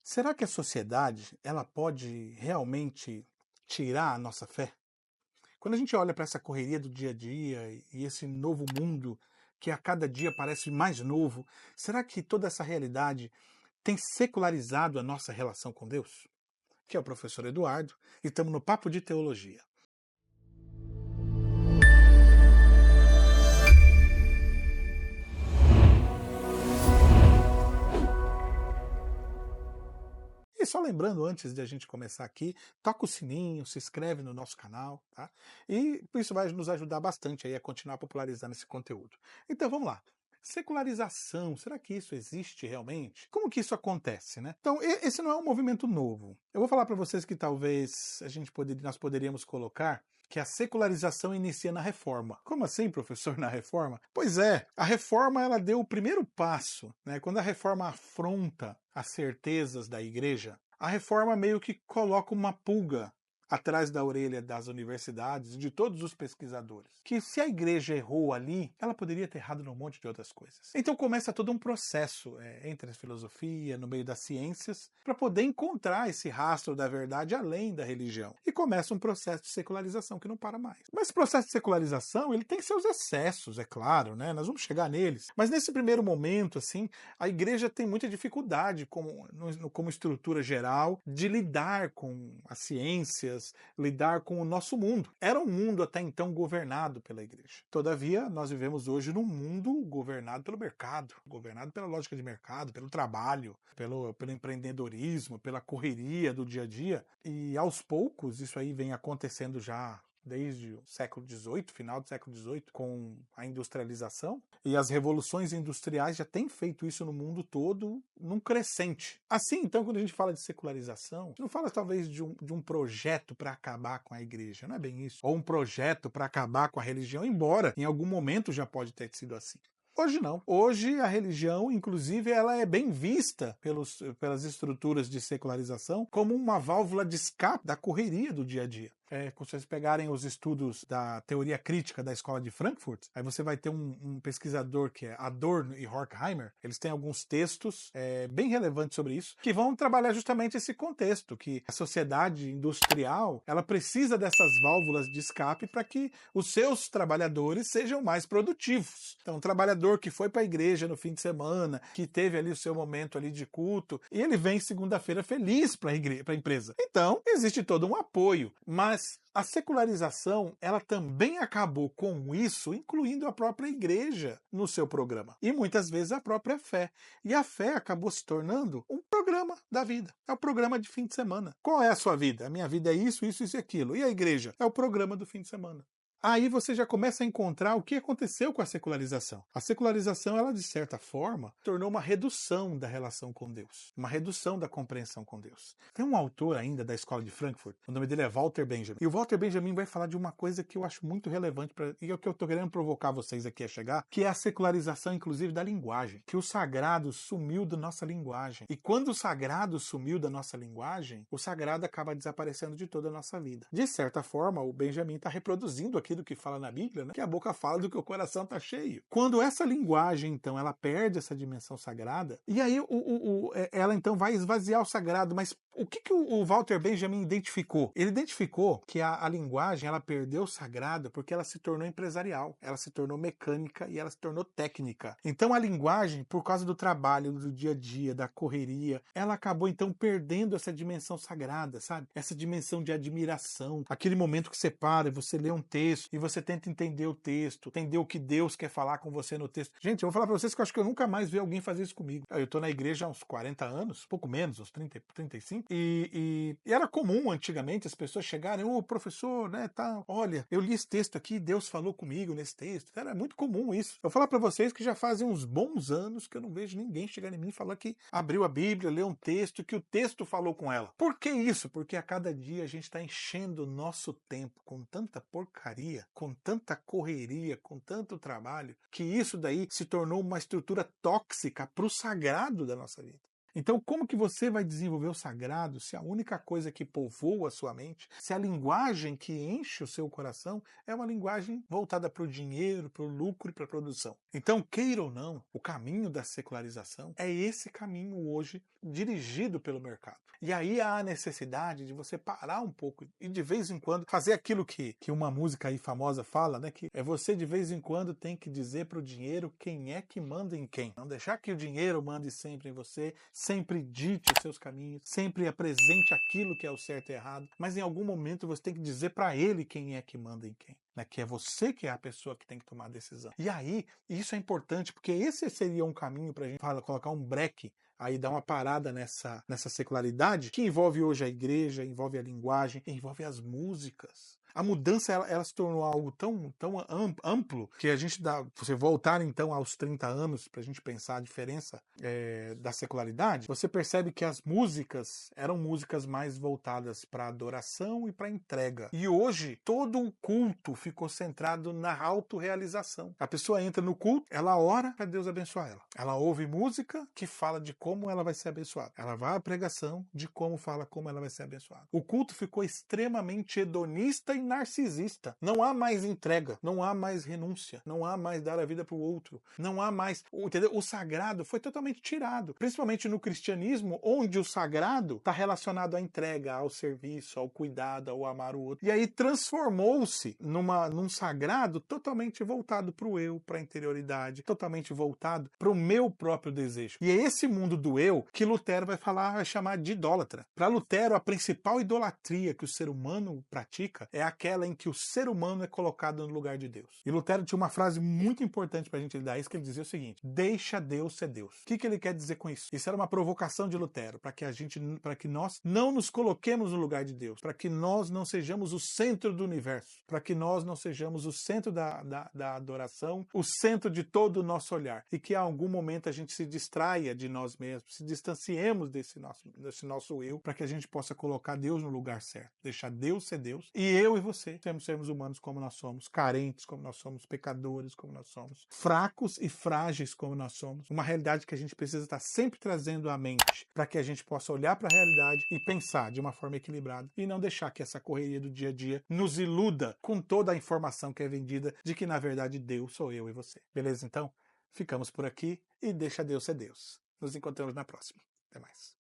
Será que a sociedade, ela pode realmente tirar a nossa fé? Quando a gente olha para essa correria do dia a dia e esse novo mundo que a cada dia parece mais novo, será que toda essa realidade tem secularizado a nossa relação com Deus? Que é o professor Eduardo e estamos no Papo de Teologia. E só lembrando, antes de a gente começar aqui, toca o sininho, se inscreve no nosso canal, tá? E isso vai nos ajudar bastante aí a continuar popularizando esse conteúdo. Então vamos lá. Secularização, será que isso existe realmente? Como que isso acontece, né? Então, esse não é um movimento novo. Eu vou falar para vocês que talvez nós poderíamos colocar que a secularização inicia na Reforma. Como assim, professor, na Reforma? Pois é, a Reforma ela deu o primeiro passo, né? Quando a Reforma afronta as certezas da Igreja, a Reforma meio que coloca uma pulga atrás da orelha das universidades e de todos os pesquisadores, que se a Igreja errou ali, ela poderia ter errado num monte de outras coisas. Então começa todo um processo entre a filosofia, no meio das ciências, para poder encontrar esse rastro da verdade além da religião. E começa um processo de secularização que não para mais. Mas esse processo de secularização, ele tem seus excessos, é claro, né? Nós vamos chegar neles. Mas nesse primeiro momento, assim, a Igreja tem muita dificuldade como estrutura geral de lidar com as ciências, lidar com o nosso mundo. Era um mundo até então governado pela Igreja. Todavia, nós vivemos hoje num mundo governado pelo mercado, governado pela lógica de mercado, pelo trabalho, pelo empreendedorismo, pela correria do dia a dia. E aos poucos, isso aí vem acontecendo já desde o século XVIII, final do século XVIII, com a industrialização, e as revoluções industriais já têm feito isso no mundo todo num crescente. Assim, então, quando a gente fala de secularização, a gente não fala talvez de um projeto para acabar com a igreja, não é bem isso, ou um projeto para acabar com a religião, embora em algum momento já pode ter sido assim. Hoje não. Hoje a religião, inclusive, ela é bem vista pelas estruturas de secularização como uma válvula de escape da correria do dia a dia. Se vocês pegarem os estudos da teoria crítica da escola de Frankfurt, aí você vai ter um pesquisador que é Adorno e Horkheimer. Eles têm alguns textos bem relevantes sobre isso, que vão trabalhar justamente esse contexto, que a sociedade industrial, ela precisa dessas válvulas de escape para que os seus trabalhadores sejam mais produtivos. Então, um trabalhador que foi para a igreja no fim de semana, que teve ali o seu momento ali de culto, e ele vem segunda-feira feliz para a empresa. Então, existe todo um apoio, mas a secularização, ela também acabou com isso, incluindo a própria igreja no seu programa. E muitas vezes a própria fé. E a fé acabou se tornando um programa da vida. É o programa de fim de semana. Qual é a sua vida? A minha vida é isso, isso, isso e aquilo. E a igreja? É o programa do fim de semana. Aí você já começa a encontrar o que aconteceu com a secularização. A secularização, ela de certa forma, tornou uma redução da relação com Deus, uma redução da compreensão com Deus. Tem um autor ainda da escola de Frankfurt, o nome dele é Walter Benjamin. E o Walter Benjamin vai falar de uma coisa que eu acho muito relevante, e é o que eu estou querendo provocar vocês aqui a chegar, que é a secularização, inclusive, da linguagem. Que o sagrado sumiu da nossa linguagem. E quando o sagrado sumiu da nossa linguagem, o sagrado acaba desaparecendo de toda a nossa vida. De certa forma, o Benjamin está reproduzindo aquilo que fala na Bíblia, né? Que a boca fala do que o coração está cheio. Quando essa linguagem, então, ela perde essa dimensão sagrada, e aí ela então vai esvaziar o sagrado, mas o que o Walter Benjamin identificou? Ele identificou que a linguagem, ela perdeu o sagrado porque ela se tornou empresarial, ela se tornou mecânica e ela se tornou técnica. Então a linguagem, por causa do trabalho, do dia a dia, da correria, ela acabou então perdendo essa dimensão sagrada, sabe? Essa dimensão de admiração, aquele momento que você para e você lê um texto e você tenta entender o texto, entender o que Deus quer falar com você no texto. Gente, eu vou falar pra vocês que eu acho que eu nunca mais vi alguém fazer isso comigo. Eu tô na igreja há uns 40 anos, pouco menos, uns 30, 35, e era comum antigamente as pessoas chegarem, professor, né, tá, olha, eu li esse texto aqui, Deus falou comigo nesse texto. Era muito comum isso. Eu vou falar pra vocês que já fazem uns bons anos que eu não vejo ninguém chegar em mim e falar que abriu a Bíblia, leu um texto, que o texto falou com ela. Por que isso? Porque a cada dia a gente está enchendo o nosso tempo com tanta porcaria, com tanta correria, com tanto trabalho, que isso daí se tornou uma estrutura tóxica para o sagrado da nossa vida. Então, como que você vai desenvolver o sagrado se a única coisa que povoa a sua mente, se a linguagem que enche o seu coração é uma linguagem voltada para o dinheiro, para o lucro e para a produção? Então, queira ou não, o caminho da secularização é esse caminho hoje dirigido pelo mercado. E aí há a necessidade de você parar um pouco e de vez em quando fazer aquilo que uma música aí famosa fala, né? Que é você de vez em quando tem que dizer para o dinheiro quem é que manda em quem. Não deixar que o dinheiro mande sempre em você, sempre dite os seus caminhos, sempre apresente aquilo que é o certo e errado, mas em algum momento você tem que dizer para ele quem é que manda em quem. Né, que é você que é a pessoa que tem que tomar a decisão. E aí, isso é importante, porque esse seria um caminho para a gente colocar um breque, aí dar uma parada nessa secularidade, que envolve hoje a igreja, envolve a linguagem, envolve as músicas. A mudança ela se tornou algo tão amplo que a gente dá. Você voltar então aos 30 anos para a gente pensar a diferença da secularidade, você percebe que as músicas eram músicas mais voltadas para adoração e para entrega. E hoje todo o culto ficou centrado na autorrealização. A pessoa entra no culto, ela ora para Deus abençoar ela. Ela ouve música que fala de como ela vai ser abençoada. Ela vai à pregação de como ela vai ser abençoada. O culto ficou extremamente hedonista e narcisista. Não há mais entrega, não há mais renúncia, não há mais dar a vida para o outro, não há mais, entendeu? O sagrado foi totalmente tirado, principalmente no cristianismo, onde o sagrado está relacionado à entrega, ao serviço, ao cuidado, ao amar o outro. E aí transformou-se num sagrado totalmente voltado para o eu, para a interioridade, totalmente voltado para o meu próprio desejo. E é esse mundo do eu que Lutero vai chamar de idólatra. Para Lutero, a principal idolatria que o ser humano pratica é aquela em que o ser humano é colocado no lugar de Deus. E Lutero tinha uma frase muito importante para a gente lidar isso, que ele dizia o seguinte: deixa Deus ser Deus. O que ele quer dizer com isso? Isso era uma provocação de Lutero, para que nós não nos coloquemos no lugar de Deus, para que nós não sejamos o centro do universo, para que nós não sejamos o centro da adoração, o centro de todo o nosso olhar, e que a algum momento a gente se distraia de nós mesmos, se distanciemos desse nosso eu, para que a gente possa colocar Deus no lugar certo, deixar Deus ser Deus, e eu e você temos sermos humanos como nós somos, carentes como nós somos, pecadores como nós somos, fracos e frágeis como nós somos, uma realidade que a gente precisa estar sempre trazendo à mente, para que a gente possa olhar para a realidade e pensar de uma forma equilibrada, e não deixar que essa correria do dia a dia nos iluda com toda a informação que é vendida de que na verdade Deus sou eu e você. Beleza? Então, ficamos por aqui e deixa Deus ser Deus. Nos encontramos na próxima. Até mais.